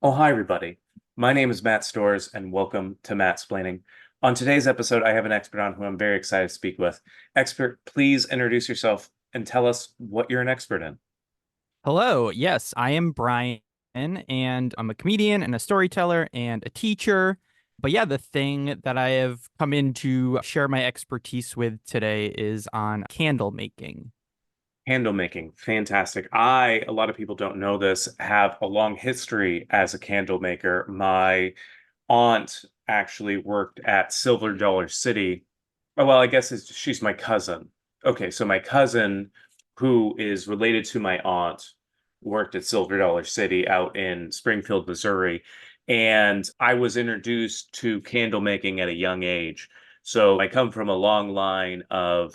Oh, hi, everybody. My name is Matt Storrs, and welcome to Mattsplaining. On today's episode, I have an expert on who I'm very excited to speak with. Expert, please introduce yourself and tell us what you're an expert in. Hello. Yes, I am Brian, and I'm a comedian and a storyteller and a teacher. But yeah, the thing that I have come in to share my expertise with today is on candle making. Candle making, fantastic. A lot of people don't know this, have a long history as a candle maker. My aunt actually worked at Silver Dollar City. Oh, well, I guess she's my cousin. Okay, so my cousin, who is related to my aunt, worked at Silver Dollar City out in Springfield, Missouri. And I was introduced to candle making at a young age. So I come from a long line of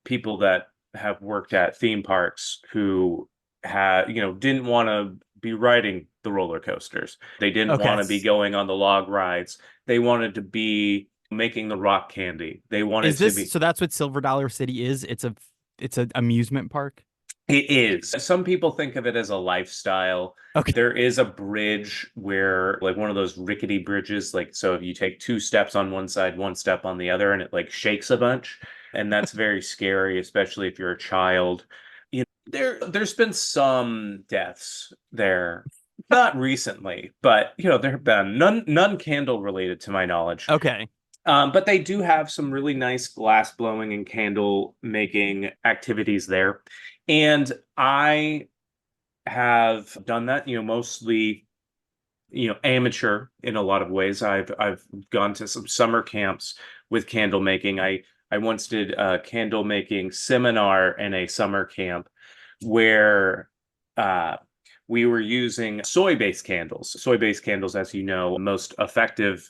people that have worked at theme parks who didn't want to be riding the roller coasters. They didn't Okay. want to be going on the log rides. They wanted to be making the rock candy. They wanted Is to this be. so that's what Silver Dollar City is? It's an amusement park. It is. Some people think of it as a lifestyle. Okay. There is a bridge where, like one of those rickety bridges, like, so if you take two steps on one side, one step on the other, and it like shakes a bunch. And that's very scary, especially if you're a child. There's been some deaths there, not recently, but there have been none candle related to my knowledge. Okay. But they do have some really nice glass blowing and candle making activities there. And I have done that, mostly, amateur in a lot of ways. I've gone to some summer camps with candle making. I once did a candle making seminar in a summer camp where uh, we were using soy-based candles. Soy-based candles, as you know, most effective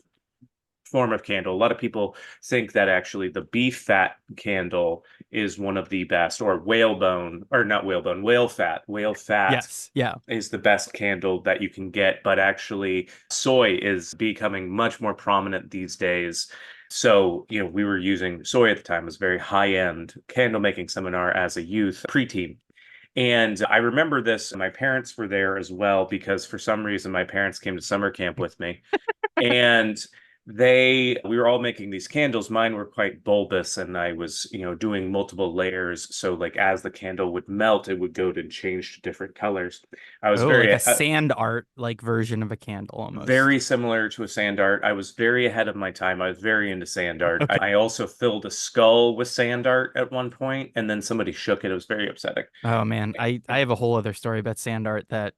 form of candle. A lot of people think that actually the beef fat candle is one of the best, or whalebone, or not whalebone, whale fat. Whale fat Yes. Yeah. is the best candle that you can get, but actually soy is becoming much more prominent these days. So, we were using soy at the time. It was a very high-end candle making seminar as a youth preteen. And I remember this, my parents were there as well, because for some reason my parents came to summer camp with me. And we were all making these candles. Mine were quite bulbous, and I was, doing multiple layers. So, like, as the candle would melt, it would go to change to different colors. I was Oh, like very, a sand art like version of a candle almost. very similar to a sand art. I was very ahead of my time. I was very into sand art. Okay. I also filled a skull with sand art at one point, and then somebody shook it. It was very upsetting. Oh man, I have a whole other story about sand art that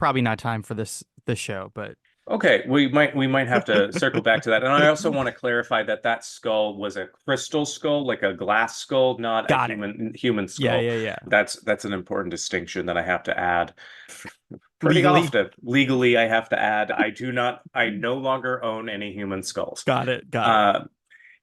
probably not time for this show, but Okay, we might have to circle back to that. And I also want to clarify that that skull was a crystal skull, like a glass skull, not a got it. human Yeah, skull. yeah, yeah. That's an important distinction that I have to add pretty Legally, often. Legally, I have to add I no longer own any human skulls. got it, got it. Uh,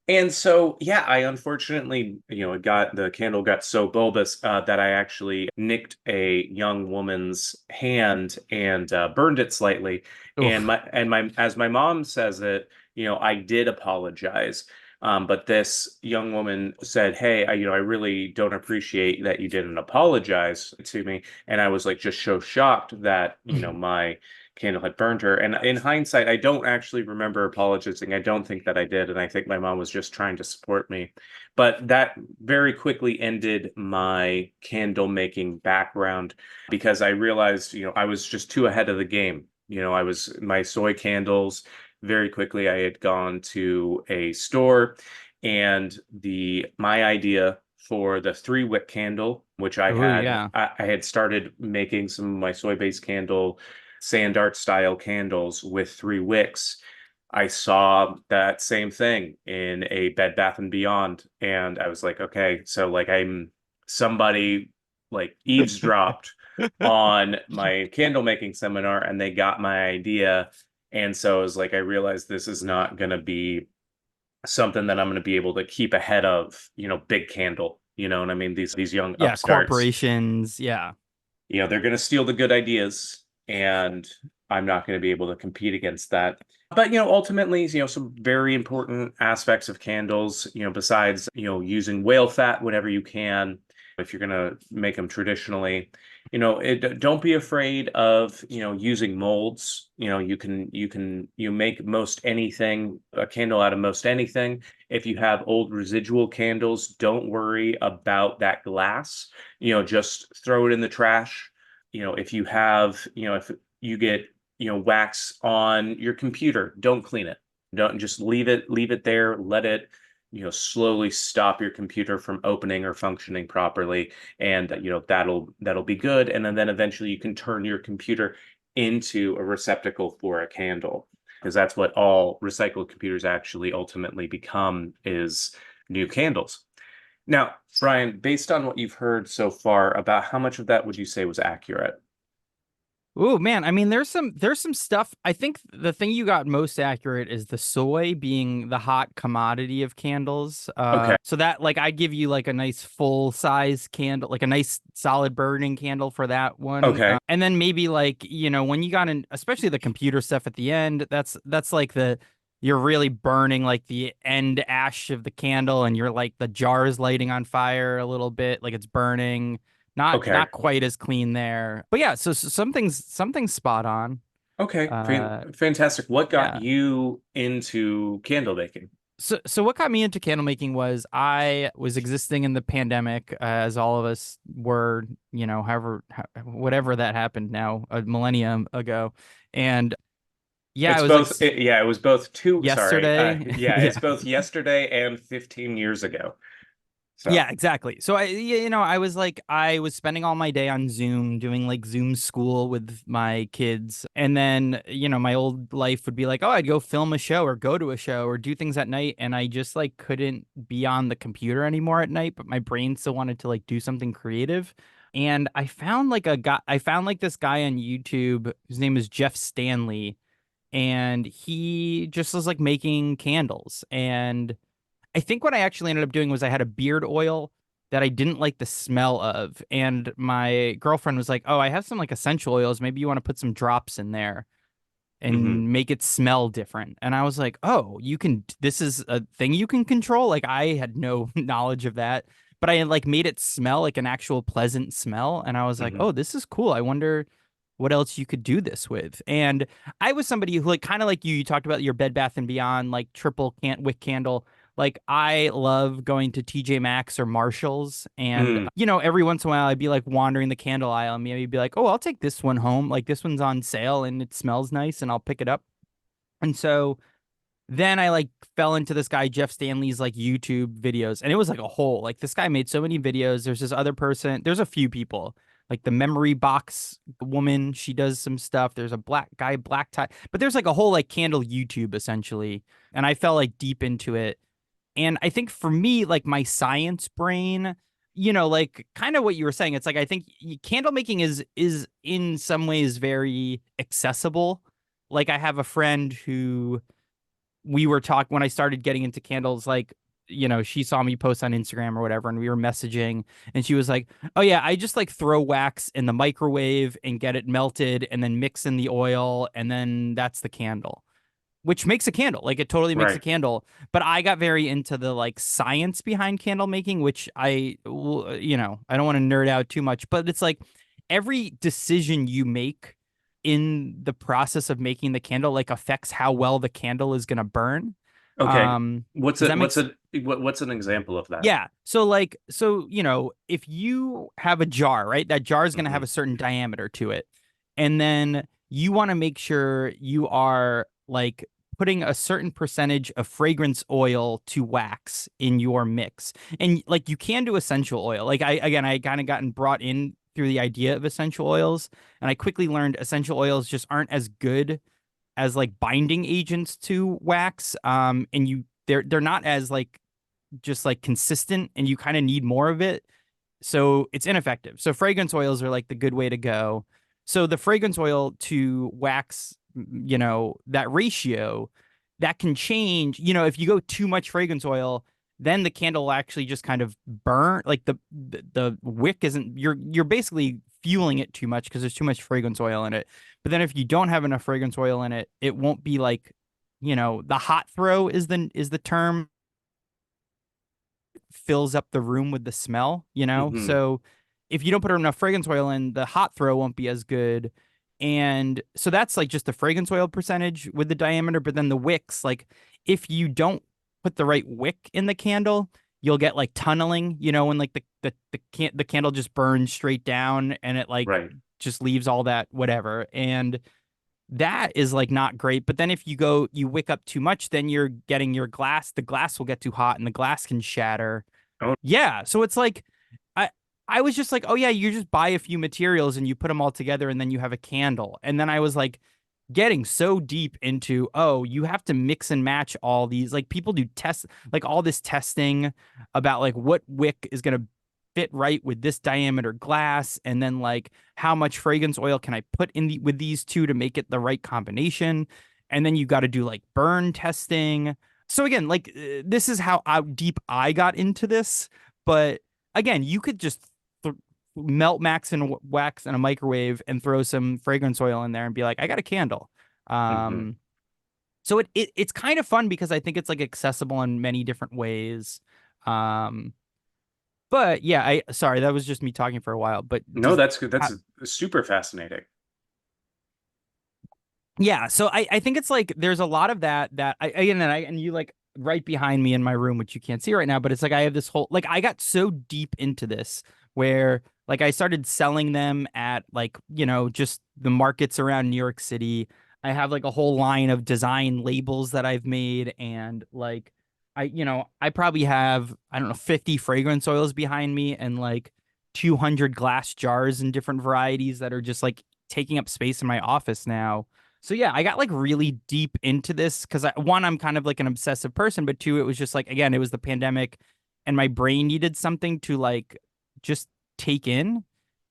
and so, yeah, I unfortunately, the candle got so bulbous that I actually nicked a young woman's hand and burned it slightly. And Oof. as my mom says it, I did apologize. But this young woman said, "Hey, I really don't appreciate that you didn't apologize to me." And I was like, just so shocked that, my candle had burned her. And in hindsight, I don't actually remember apologizing. I don't think that I did. And I think my mom was just trying to support me. But that very quickly ended my candle making background because I realized, I was just too ahead of the game. I was my soy candles. Very quickly, I had gone to a store, and the my idea for the 3-wick candle, which Oh yeah. I had started making some of my soy-based candle sand art style candles with 3 wicks. I saw that same thing in a Bed Bath and Beyond, and I was like, okay, so like somebody like eavesdropped on my candle making seminar, and they got my idea. And so it was like I realized this is not going to be something that I'm going to be able to keep ahead of, big candle. You know what I mean? These young Yeah, upstarts, corporations. Yeah. they're going to steal the good ideas, and I'm not going to be able to compete against that. But, ultimately, some very important aspects of candles, besides, using whale fat whenever you can, if you're going to make them traditionally, don't be afraid of, using molds. You make most anything, a candle out of most anything. If you have old residual candles, don't worry about that glass. Just throw it in the trash. If you get, wax on your computer, don't clean it. Don't just leave it there, let it, slowly stop your computer from opening or functioning properly, and that'll be good. And then eventually you can turn your computer into a receptacle for a candle, because that's what all recycled computers actually ultimately become, is new candles. Now, Bryan, based on what you've heard so far, about how much of that would you say was accurate? Oh man, I mean there's some stuff. I think the thing you got most accurate is the soy being the hot commodity of candles. Okay. So that like I give you like a nice full size candle, like a nice solid burning candle for that one. Okay. And then maybe like, when you got in, especially the computer stuff at the end, that's like you're really burning like the end ash of the candle, and you're like the jar is lighting on fire a little bit, like it's burning. Okay. Not quite as clean there. But yeah, so something's spot on. Okay. Uh Fantastic. What got yeah. you into candle making? So what got me into candle making was I was existing in the pandemic, as all of us were, whatever that happened now, a millennium ago. And yeah, I It's was like both, yeah, it was both two, sorry. yesterday. Yeah, it's Yeah. both yesterday and 15 years ago. So, Yeah, exactly. So I was like, I was spending all my day on Zoom doing like Zoom school with my kids. And then, my old life would be like, oh, I'd go film a show or go to a show or do things at night. And I just like couldn't be on the computer anymore at night, but my brain still wanted to like do something creative. And I found like this guy on YouTube. His name is Jeff Stanley. And he just was like making candles. And I think what I actually ended up doing was I had a beard oil that I didn't like the smell of. And my girlfriend was like, oh, I have some like essential oils. Maybe you want to put some drops in there mhm. and make it smell different. And I was like, oh, this is a thing you can control. Like I had no knowledge of that, but I had like made it smell like an actual pleasant smell. And I was like, Mhm. oh, this is cool. I wonder what else you could do this with. And I was somebody who like kind of like you talked about your Bed Bath and Beyond, like triple can't wick candle. Like I love going to TJ Maxx or Marshalls, and Mm. every once in a while I'd be like wandering the candle aisle and maybe be like, "Oh, I'll take this one home. Like this one's on sale and it smells nice and I'll pick it up." And so then I like fell into this guy Jeff Stanley's like YouTube videos, and it was like a whole like this guy made so many videos. There's this other person, there's a few people. Like the memory box woman, she does some stuff. There's a black guy, black tie, but there's like a whole like candle YouTube essentially. And I fell like deep into it, and I think for me, like my science brain, like kind of what you were saying, it's like I think candle making is in some ways very accessible. Like I have a friend who we were talking when I started getting into candles, like, she saw me post on Instagram or whatever, and we were messaging, and she was like, oh yeah, I just like throw wax in the microwave and get it melted and then mix in the oil, and then that's the candle, which makes a candle. Like it totally makes a Right. candle. But I got very into the like science behind candle making, which I don't want to nerd out too much, but it's like every decision you make in the process of making the candle like affects how well the candle is going to burn. Okay. Does that make What's an example of that? Yeah. So if you have a jar, right? That jar is going to have Hmm. a certain diameter to it. And then you want to make sure you are like putting a certain percentage of fragrance oil to wax in your mix. And like you can do essential oil. Like I kind of gotten brought in through the idea of essential oils, and I quickly learned essential oils just aren't as good as like binding agents to wax. And they're not as like just like consistent, and you kind of need more of it. So it's ineffective. So fragrance oils are like the good way to go. So the fragrance oil to wax, that ratio that can change. If you go too much fragrance oil, then the candle will actually just kind of burn. Like the wick isn't, you're basically fueling it too much because there's too much fragrance oil in it. But then if you don't have enough fragrance oil in it, it won't be like, the hot throw is the term, fills up the room with the smell. Hmm. So if you don't put enough fragrance oil in, the hot throw won't be as good. And so that's like just the fragrance oil percentage with the diameter. But then the wicks, like if you don't put the right wick in the candle, you'll get like tunneling, when like the candle just burns straight down and it like Right. just leaves all that whatever. And that is like not great. But then if you wick up too much, then you're getting the glass will get too hot and the glass can shatter. Oh, Yeah. So it's like, I, I was just like, oh yeah, you just buy a few materials and you put them all together and then you have a candle. And then I was like getting so deep into, oh, you have to mix and match all these. Like people do tests, like all this testing about like what wick is going to fit right with this diameter glass, and then like how much fragrance oil can I put in with these two to make it the right combination, and then you got to do like burn testing. So again, like this is how deep I got into this, but again, you could just melt max and wax in a microwave and throw some fragrance oil in there and be like, I got a candle. hmm. Um, so it's kind of fun because I think it's like accessible in many different ways. Um, but yeah, I sorry, that was just me talking for a while. But No, does that's good. That's super fascinating. yeah, so I think it's like there's a lot of that again, and you like right behind me in my room, which you can't see right now, but it's like I have this whole like I got so deep into this where like I started selling them at like, just the markets around New York City. I have like a whole line of design labels that I've made, and like I probably have, I don't know, 50 fragrance oils behind me and like 200 glass jars in different varieties that are just like taking up space in my office now. So yeah, I got like really deep into this because one, I'm kind of like an obsessive person, but two, it was just like again, it was the pandemic, and my brain needed something to like just take in,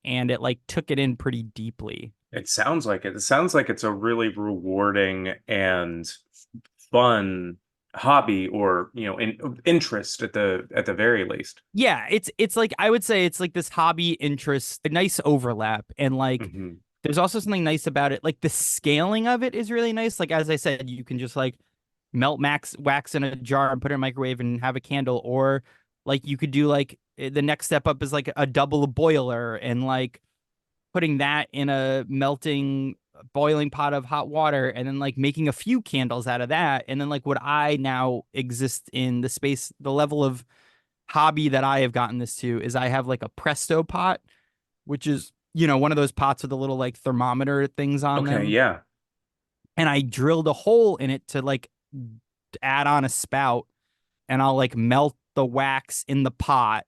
and it like took it in pretty deeply. It sounds like it. It sounds like it's a really rewarding and fun hobby or, interest at the very least. Yeah, it's like I would say it's like this hobby interest, a nice overlap, and like Hmm. there's also something nice about it. Like the scaling of it is really nice. Like as I said, you can just like melt max wax in a jar and put it in a microwave and have a candle, or like you could do like the next step up is like a double boiler and like putting that in a melting boiling pot of hot water and then like making a few candles out of that. And then like what I now exist in the space, the level of hobby that I have gotten this to is I have like a Presto pot, which is, one of those pots with the little like thermometer things on Okay, them. yeah. And I drilled a hole in it to like add on a spout, and I'll like melt the wax in the pot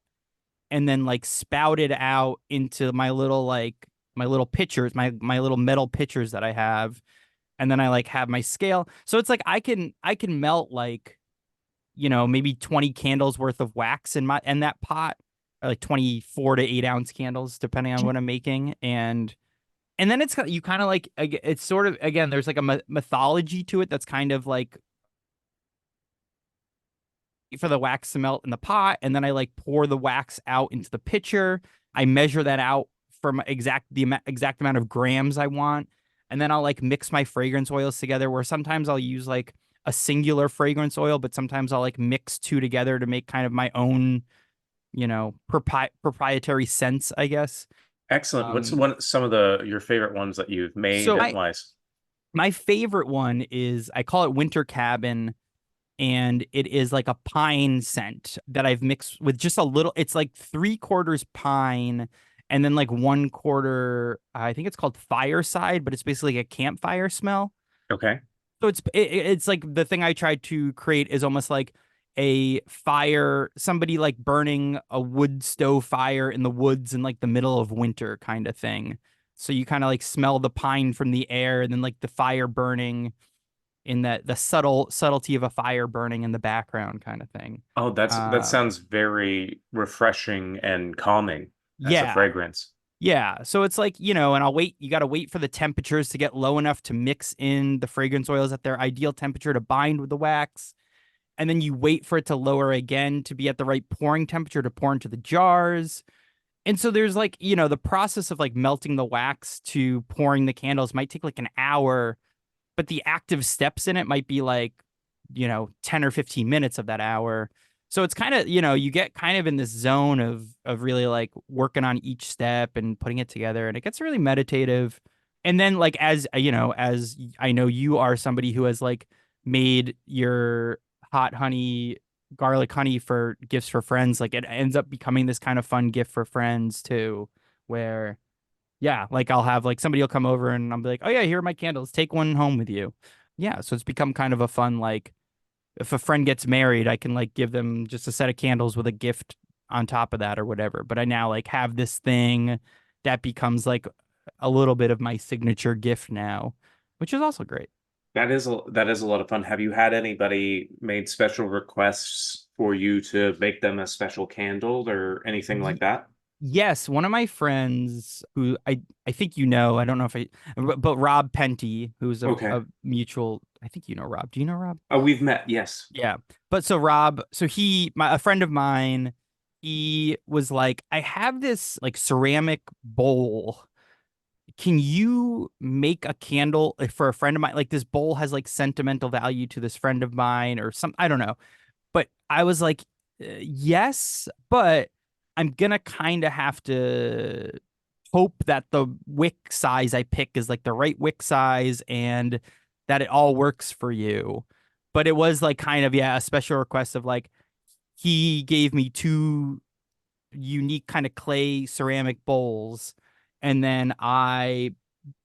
and then like spout it out into my little pitchers, my little metal pitchers that I have. And then I like have my scale. So it's like I can melt like, maybe 20 candles worth of wax in that pot, or like 24 to 8 ounce candles, depending on what I'm making. And then you kind of like it's sort of again, there's like a mythology to it that's kind of like for the wax to melt in the pot, and then I like pour the wax out into the pitcher. I measure that out from exact amount of grams I want, and then I'll like mix my fragrance oils together. Where sometimes I'll use like a singular fragrance oil, but sometimes I'll like mix two together to make kind of my own, proprietary scents, I guess. Excellent. What's Um, some of the your favorite ones that you've made so and my wise? my favorite one is I call it Winter Cabin, and it is like a pine scent that I've mixed with just a little. It's like 3/4 pine, and then like 1/4. I think it's called Fireside, but it's basically a campfire smell. Okay. So it's like the thing I tried to create is almost like a fire, somebody like burning a wood stove fire in the woods in like the middle of winter kind of thing. So you kind of like smell the pine from the air, and then like the fire burning in the subtlety of a fire burning in the background kind of thing. Oh, that Uh, sounds very refreshing and calming as a yeah, fragrance. yeah. So it's like, and you got to wait for the temperatures to get low enough to mix in the fragrance oils at their ideal temperature to bind with the wax. And then you wait for it to lower again to be at the right pouring temperature to pour into the jars. And so there's like, the process of like melting the wax to pouring the candles might take like an hour, but the active steps in it might be like, 10 or 15 minutes of that hour. So it's kind of, you get kind of in this zone of really like working on each step and putting it together, and it gets really meditative. And then like as I know you are somebody who has like made your hot honey garlic honey for gifts for friends, like it ends up becoming this kind of fun gift for friends too, where yeah, like I'll have like somebody will come over and I'll be like, "Oh yeah, here are my candles. Take one home with you." Yeah, so it's become kind of a fun like if a friend gets married, I can like give them just a set of candles with a gift on top of that or whatever. But I now like have this thing that becomes like a little bit of my signature gift now, which is also great. That is a lot of fun. Have you had anybody made special requests for you to make them a special candle or anything like that? Yes, one of my friends who I think I don't know if but Rob Penty, who's Okay. a mutual, I think you know Rob. Do you know Rob? Oh, we've met. Yes. Yeah. But so Rob, so a friend of mine, he was like, I have this like ceramic bowl. Can you make a candle for a friend of mine? Like this bowl has like sentimental value to this friend of mine or some, I don't know. But I was like, yes, but I'm gonna kind of have to hope that the wick size I pick is like the right wick size and that it all works for you. But it was like kind of, yeah, a special request of like, he gave me two unique kind of clay ceramic bowls. And then I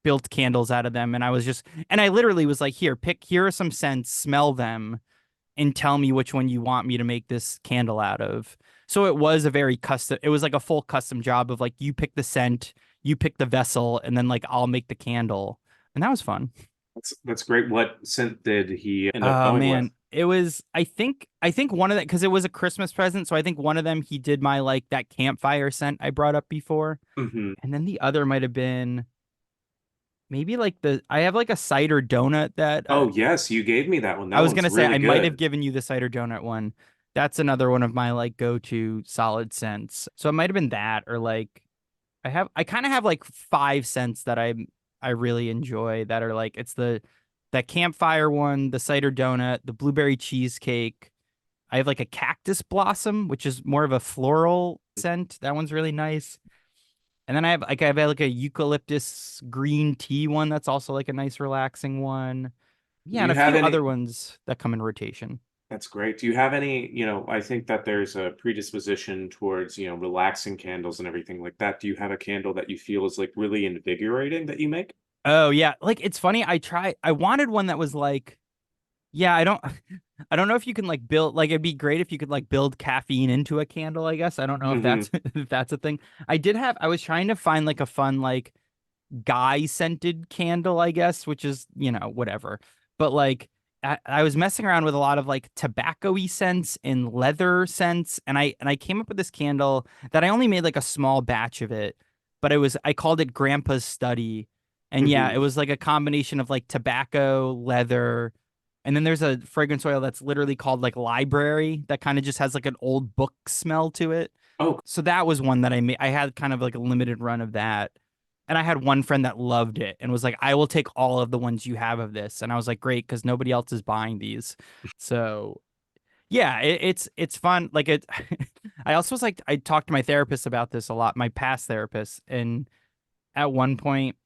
built candles out of them. And I literally was like, here are some scents, smell them and tell me which one you want me to make this candle out of. So it was it was like a full custom job of like, you pick the scent, you pick the vessel, and then like, I'll make the candle. And that was fun. That's great. What scent did he end up Oh going with? man, it was. I think one of them because it was a Christmas present. So I think one of them he did my like that campfire scent I brought up before, Hmm. and then the other might have been maybe like I have like a cider donut that Oh, yes, you gave me that one. I That was one's gonna say really I might have good. given you the cider donut one. That's another one of my like go-to solid scents. So it might have been that or like I kind of have like five scents that I really enjoy that are like it's the that campfire one, the cider donut, the blueberry cheesecake. I have like a cactus blossom, which is more of a floral scent. That one's really nice. And then I have like a eucalyptus green tea one that's also like a nice relaxing one. Do Yeah, and you a have few any? other ones that come in rotation. That's great. Do you have any, I think that there's a predisposition towards, relaxing candles and everything like that. Do you have a candle that you feel is like really invigorating that you make? Oh yeah, like it's funny. I wanted one that was like, yeah, I don't know if you can like build like it'd be great if you could like build caffeine into a candle, I guess. I don't know if Hmm. that's if that's a thing. I was trying to find like a fun like guy scented candle, I guess, which is, whatever. But like I was messing around with a lot of like tobacco-y scents and leather scents, and I came up with this candle that I only made like a small batch of it, but I called it Grandpa's Study. And yeah, it Hmm. was like a combination of like tobacco, leather, and then there's a fragrance oil that's literally called like library that kind of just has like an old book smell to it. Oh, So that was one that I made. I had kind of like a limited run of that. And I had one friend that loved it and was like, I will take all of the ones you have of this. And I was like, great, because nobody else is buying these. So yeah, it's fun. Like it I also was like I talked to my therapist about this a lot, my past therapist. And at one point,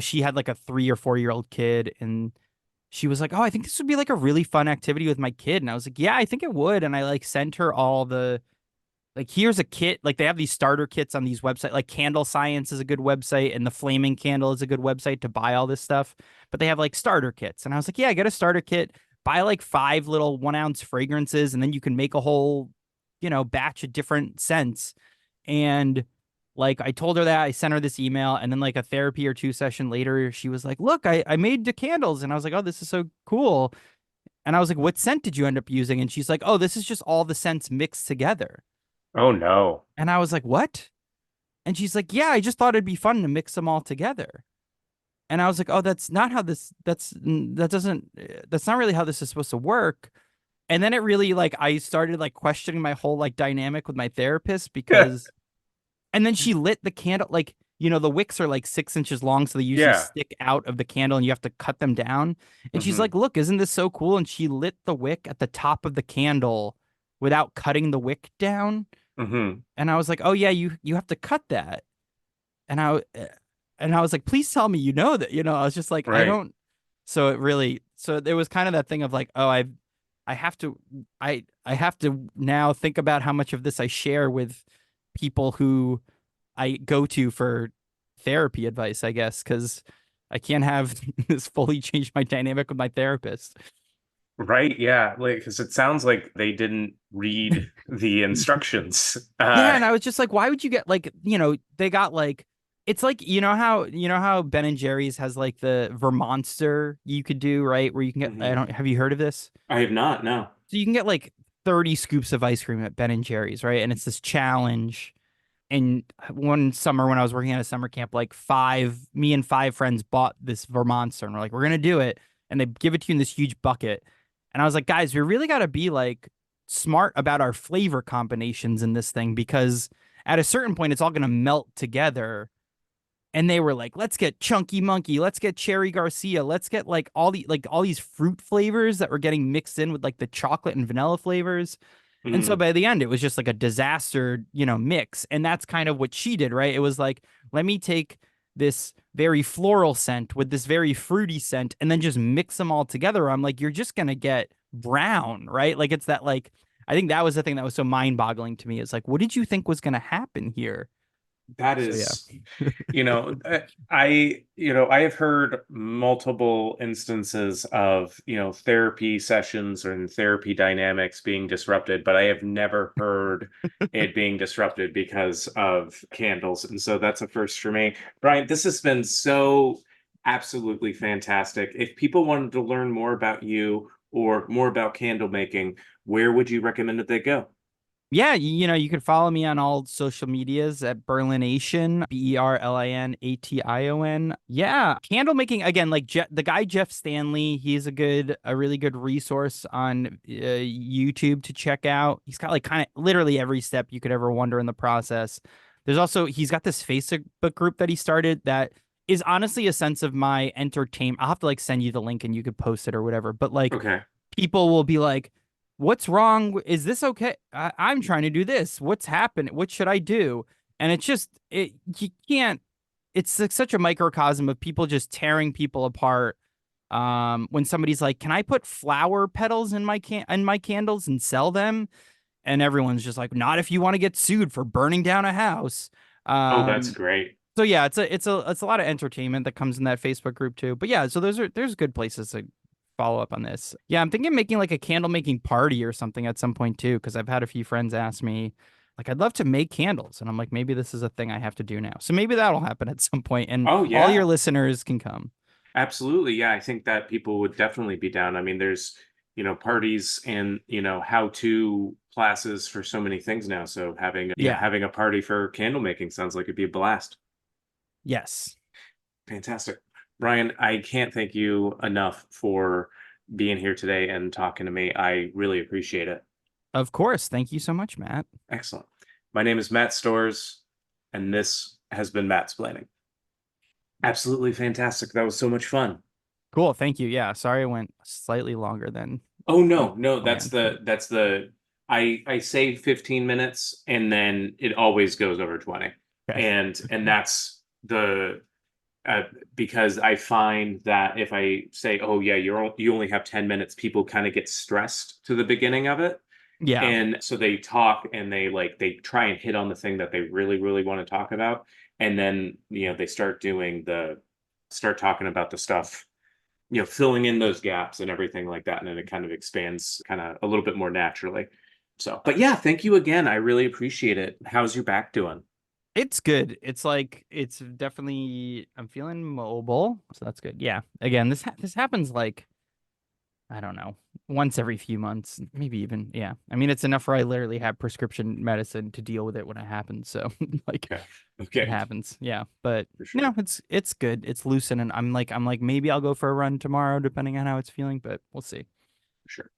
she had like a 3 or 4 year old kid and she was like, "Oh, I think this would be like a really fun activity with my kid." And I was like, "Yeah, I think it would." And I like sent her all the like here's a kit. Like they have these starter kits on these websites. Like Candle Science is a good website and the Flaming Candle is a good website to buy all this stuff. But they have like starter kits. And I was like, "Yeah, get a starter kit, buy like 5 little 1 ounce fragrances, and then you can make a whole, batch of different scents." And like I told her that I sent her this email, and then like a therapy or two session later, she was like, "Look, I made the candles," and I was like, "Oh, this is so cool." And I was like, "What scent did you end up using?" And she's like, "Oh, this is just all the scents mixed together." oh no. And I was like, "What?" And she's like, "Yeah, I just thought it'd be fun to mix them all together." And I was like, "Oh, that's not how this. That doesn't. That's not really how this is supposed to work." And then it really like I started like questioning my whole like dynamic with my therapist because and then she lit the candle like the wicks are like 6 inches long, so they usually Yeah. stick out of the candle and you have to cut them down. And she's Hmm. like, "Look, isn't this so cool?" And she lit the wick at the top of the candle without cutting the wick down. Hmm. And I was like, "Oh yeah, you have to cut that." And I was like, "Please tell me you know that." I was just like, "I Right. don't." So it really, so there was kind of that thing of like, "Oh, I have to I have to now think about how much of this I share with people who I go to for therapy advice, I guess, because I can't have this fully change my dynamic with my therapist." Right. Yeah. Like, because it sounds like they didn't read the instructions. Yeah, and I was just like, why would you get like, they got like, it's like, you know how Ben and Jerry's has like the Vermonster you could do, right? Where you can get, I Mhm. don't, have you heard of this? I have not. No. So you can get like 30 scoops of ice cream at Ben and Jerry's, right? And it's this challenge. And one summer when I was working at a summer camp, like me and five friends bought this Vermonster and we're like, we're gonna do it. And they give it to you in this huge bucket. And I was like, guys, we really gotta be like smart about our flavor combinations in this thing because at a certain point it's all gonna melt together. And they were like, let's get Chunky Monkey, let's get Cherry Garcia, let's get like all these fruit flavors that were getting mixed in with like the chocolate and vanilla flavors. And so Mm. by the end, it was just like a disaster, mix. And that's kind of what she did, right? It was like, let me take this very floral scent with this very fruity scent and then just mix them all together. I'm like, you're just going to get brown, right? Like, it's that, like, I think that was the thing that was so mind boggling to me. It's like, what did you think was going to happen here? That So, yeah. is, I have heard multiple instances of, therapy sessions and therapy dynamics being disrupted, but I have never heard it being disrupted because of candles. And so that's a first for me. Brian, this has been so absolutely fantastic. If people wanted to learn more about you or more about candle making, where would you recommend that they go? Yeah, you can follow me on all social medias at Berlination, Berlination. Yeah, candle making again, like the guy Jeff Stanley, he's a really good resource on YouTube to check out. He's got like kind of literally every step you could ever wonder in the process. He's got this Facebook group that he started that is honestly a sense of my entertainment. I'll have to like send you the link and you could post it or whatever. But like Okay. people will be like, what's wrong? Is this okay? I'm trying to do this. What's happened? What should I do? And it's just you can't. It's like such a microcosm of people just tearing people apart. When somebody's like, "Can I put flower petals in my candles and sell them?" and everyone's just like, "Not if you want to get sued for burning down a house." Oh, that's Um, great. so yeah, it's a lot of entertainment that comes in that Facebook group too. But yeah, so there's good places to follow up on this. Yeah, I'm thinking of making like a candle making party or something at some point too, because I've had a few friends ask me, like, I'd love to make candles, and I'm like, maybe this is a thing I have to do now. So maybe that'll happen at some point, and Oh, all your yeah. listeners can come. Absolutely. Yeah, I think that people would definitely be down. I mean, there's, parties and, how-to classes for so many things now. So Yeah. having a party for candle making sounds like it'd be a blast. Yes. Fantastic. Brian, I can't thank you enough for being here today and talking to me. I really appreciate it. Of course. Thank you so much, Matt. Excellent. My name is Matt Storrs, and this has been Mattsplaining. Absolutely fantastic. That was so much fun. Cool. Thank you. Yeah. Sorry I went slightly longer than Oh we no, no, planned, but I say 15 minutes and then it always goes over 20. okay. And that's the uh, because I find that if I say, "Oh yeah, you only have 10 minutes," people kind of get stressed to the beginning of it. Yeah. And so they talk and they try and hit on the thing that they really really want to talk about, and then they start talking about the stuff, filling in those gaps and everything like that. And then it kind of expands kind of a little bit more naturally. So, but yeah, thank you again. I really appreciate it. How's your back doing? It's good. It's like it's definitely I'm feeling mobile, so that's good. Yeah. Again, this happens like I don't know, once every few months, maybe even. Yeah. I mean, it's enough where I literally have prescription medicine to deal with it when it happens. So like Okay. it Okay. happens. Yeah. But For no, sure. it's good. It's loosened and I'm like maybe I'll go for a run tomorrow depending on how it's feeling, but we'll see. For sure.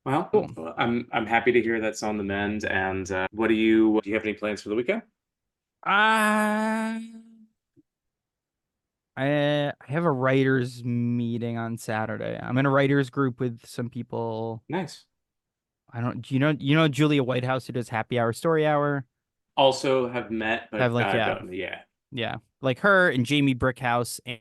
Well, Cool. I'm happy to hear that's on the mend. And do you have any plans for the weekend? Uh I have a writers meeting on Saturday. I'm in a writers group with some people. Nice. I don't. Do you know Julia Whitehouse who does Happy Hour Story Hour? Also have met, Have but like yeah don't. Yeah. yeah like her and Jamie Brickhouse and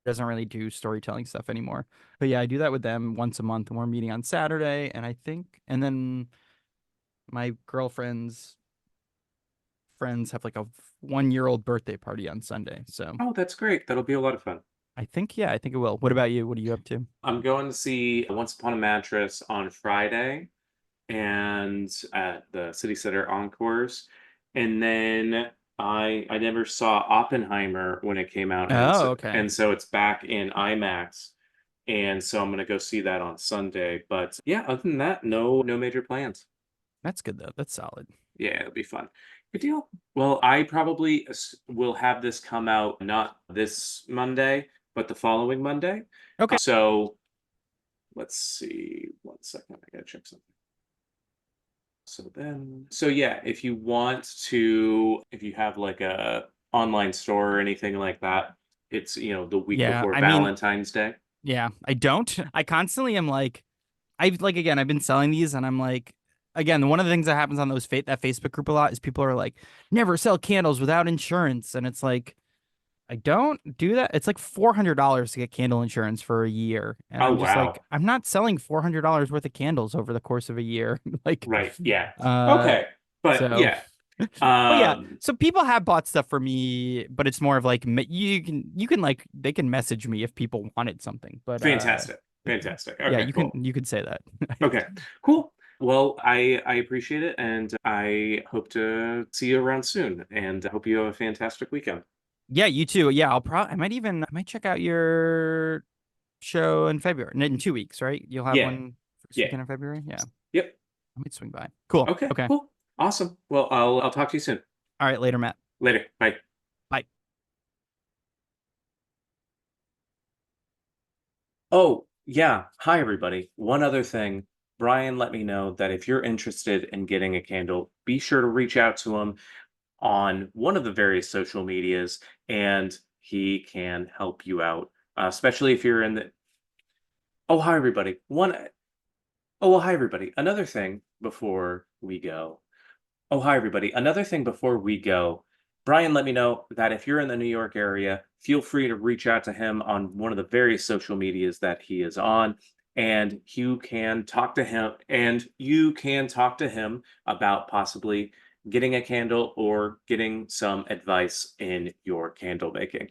doesn't really do storytelling stuff anymore. But yeah, I do that with them once a month, and we're meeting on Saturday. And then my girlfriend's friends have like a 1 year old birthday party on Sunday. So Oh, that's great. That'll be a lot of fun. I think it will. What about you? What are you up to? I'm going to see Once Upon a Mattress on Friday and at the City Center Encores. And then I never saw Oppenheimer when it came out, Oh, okay. and so it's back in IMAX. And so I'm gonna go see that on Sunday. But yeah, other than that, no major plans. That's good though. That's solid. Yeah, it'll be fun. Good deal. Well, I probably will have this come out not this Monday, but the following Monday. Okay. So let's see. One second. I gotta check something. So yeah, if you want to, if you have like a online store or anything like that, it's, the week Yeah. before I mean, Valentine's Day. yeah, I don't. I constantly am like, again, I've been selling these and I'm like, again, one of the things that happens on that Facebook group a lot is people are like, never sell candles without insurance. And it's like, I don't do that. It's like $400 to get candle insurance for a year. And Oh, I'm just like, wow. I'm not selling $400 worth of candles over the course of a year. Like, Right. Yeah. uh, Okay. But so, yeah. but yeah, Um, so people have bought stuff for me, but it's more of like, you can like, they can message me if people wanted something. But, Fantastic. Fantastic. yeah, Okay, cool. you could say that. Okay, cool. Well, I appreciate it, and I hope to see you around soon, and I hope you have a fantastic weekend. Yeah, you too. Yeah, I might check out your show in February, in 2 weeks, right? You'll have Yeah. one first Yeah. weekend in February. Yeah, Yep. I might swing by. Cool. Okay, Okay. cool. Awesome. Well, I'll talk to you soon. All right, later, Matt. Later. Bye. Bye. Oh, yeah. Hi, everybody. One other thing. Brian let me know that if you're interested in getting a candle, be sure to reach out to him on one of the various social medias, and he can help you out, especially if you're in the. Oh, hi, everybody. Oh, well, hi, everybody. Another thing before we go. Oh, hi, everybody. Another thing before we go. Brian let me know that if you're in the New York area, feel free to reach out to him on one of the various social medias that he is on, and you can talk to him about possibly getting a candle or getting some advice in your candle making.